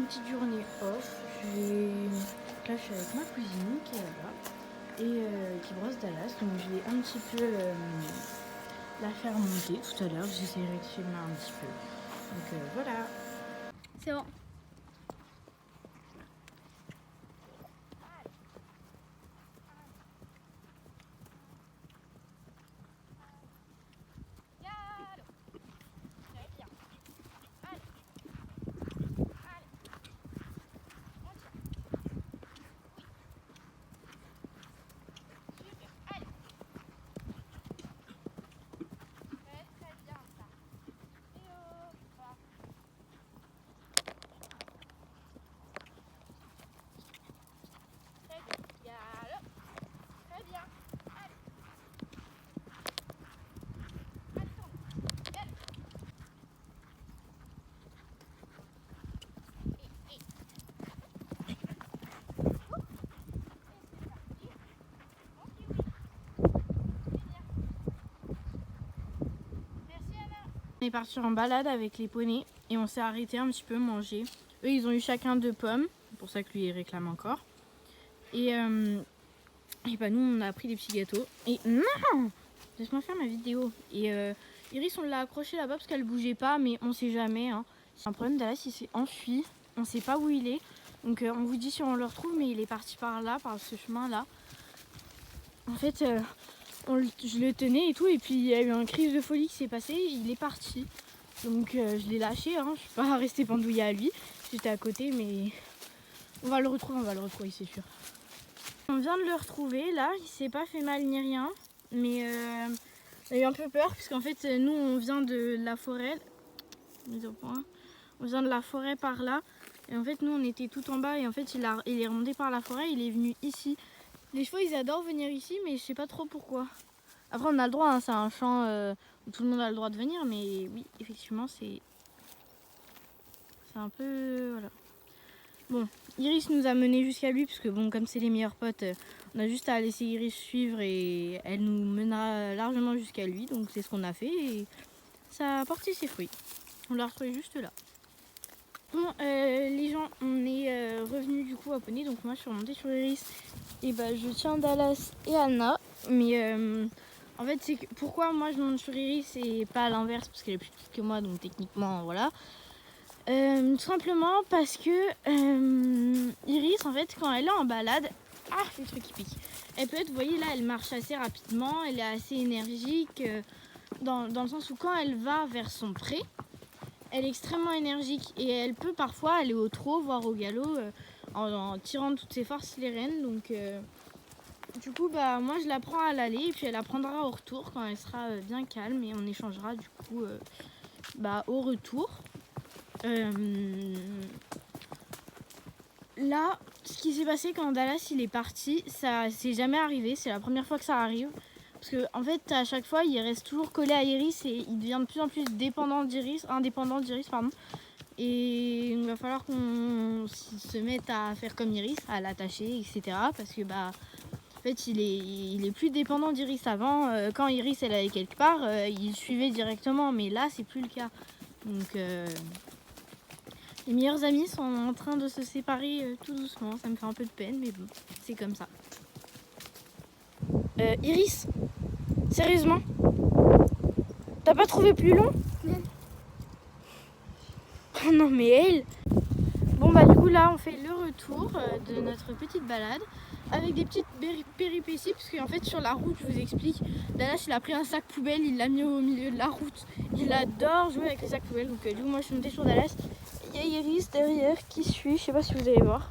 une petite journée off. Là, je suis avec ma cousine qui est là-bas et qui brosse Dallas. Donc, je vais un petit peu la faire monter tout à l'heure. J'essaierai de filmer un petit peu. Donc, voilà. C'est bon. On est parti en balade avec les poneys et on s'est arrêté un petit peu manger. Eux, ils ont eu chacun 2 pommes. C'est pour ça que lui, il réclame encore. Et bah, nous, on a pris des petits gâteaux. Et non, laisse-moi faire ma vidéo. Et Iris, on l'a accroché là-bas parce qu'elle bougeait pas, mais on sait jamais. Hein. C'est un problème. Dallas, il s'est enfui. On sait pas où il est. Donc, on vous dit si on le retrouve, mais il est parti par là, par ce chemin-là. En fait, je le tenais et tout, et puis il y a eu un crise de folie qui s'est passé, il est parti. Donc je l'ai lâché, hein. Je suis pas restée pendouillée à lui. J'étais à côté, mais on va le retrouver, c'est sûr. On vient de le retrouver, là, il s'est pas fait mal ni rien, mais on a eu un peu peur, parce qu'en fait, nous, on vient de la forêt. On vient de la forêt par là, et en fait, nous, on était tout en bas, et en fait, il est remonté par la forêt, il est venu ici. Les chevaux, ils adorent venir ici, mais je sais pas trop pourquoi. Après, on a le droit, hein, c'est un champ où tout le monde a le droit de venir, mais oui, effectivement, c'est un peu... Voilà. Bon, Iris nous a menés jusqu'à lui, parce que bon, comme c'est les meilleurs potes, on a juste à laisser Iris suivre et elle nous mènera largement jusqu'à lui, donc c'est ce qu'on a fait et ça a porté ses fruits. On l'a retrouvé juste là. Bon, les gens, on est revenus du coup à Poney, donc moi je suis remontée sur Iris et bah je tiens Dallas et Anna, mais en fait c'est que pourquoi moi je monte sur Iris et pas à l'inverse parce qu'elle est plus petite que moi, donc techniquement voilà. Tout simplement parce que Iris en fait quand elle est en balade, ah le truc qui pique, elle peut être, vous voyez là elle marche assez rapidement, elle est assez énergique dans le sens où quand elle va vers son pré, elle est extrêmement énergique et elle peut parfois aller au trot, voire au galop en tirant de toutes ses forces les rênes. Donc du coup bah moi je la prends à l'aller et puis elle apprendra au retour quand elle sera bien calme et on échangera du coup bah, au retour. Là, ce qui s'est passé quand Dallas il est parti, ça s'est jamais arrivé, c'est la première fois que ça arrive. Parce que en fait à chaque fois il reste toujours collé à Iris et il devient de plus en plus indépendant d'Iris, pardon. Et il va falloir qu'on se mette à faire comme Iris, à l'attacher, etc. Parce que bah en fait il est plus dépendant d'Iris. Avant, quand Iris elle allait quelque part, il suivait directement, mais là c'est plus le cas. Donc les meilleurs amis sont en train de se séparer tout doucement. Ça me fait un peu de peine, mais bon, c'est comme ça. Iris, sérieusement, t'as pas trouvé plus long? Non. Oh non mais elle. Bon bah du coup là on fait le retour de notre petite balade avec des petites péripéties parce qu'en fait sur la route, je vous explique, Dallas il a pris un sac poubelle, il l'a mis au milieu de la route. Il adore jouer avec les sacs poubelles, donc du coup moi je suis montée sur Dallas. Il y a Iris derrière qui suit, je sais pas si vous allez voir.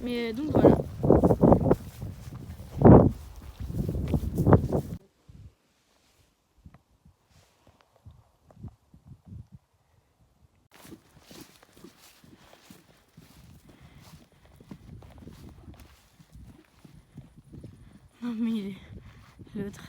Mais donc voilà. Non mais l'autre.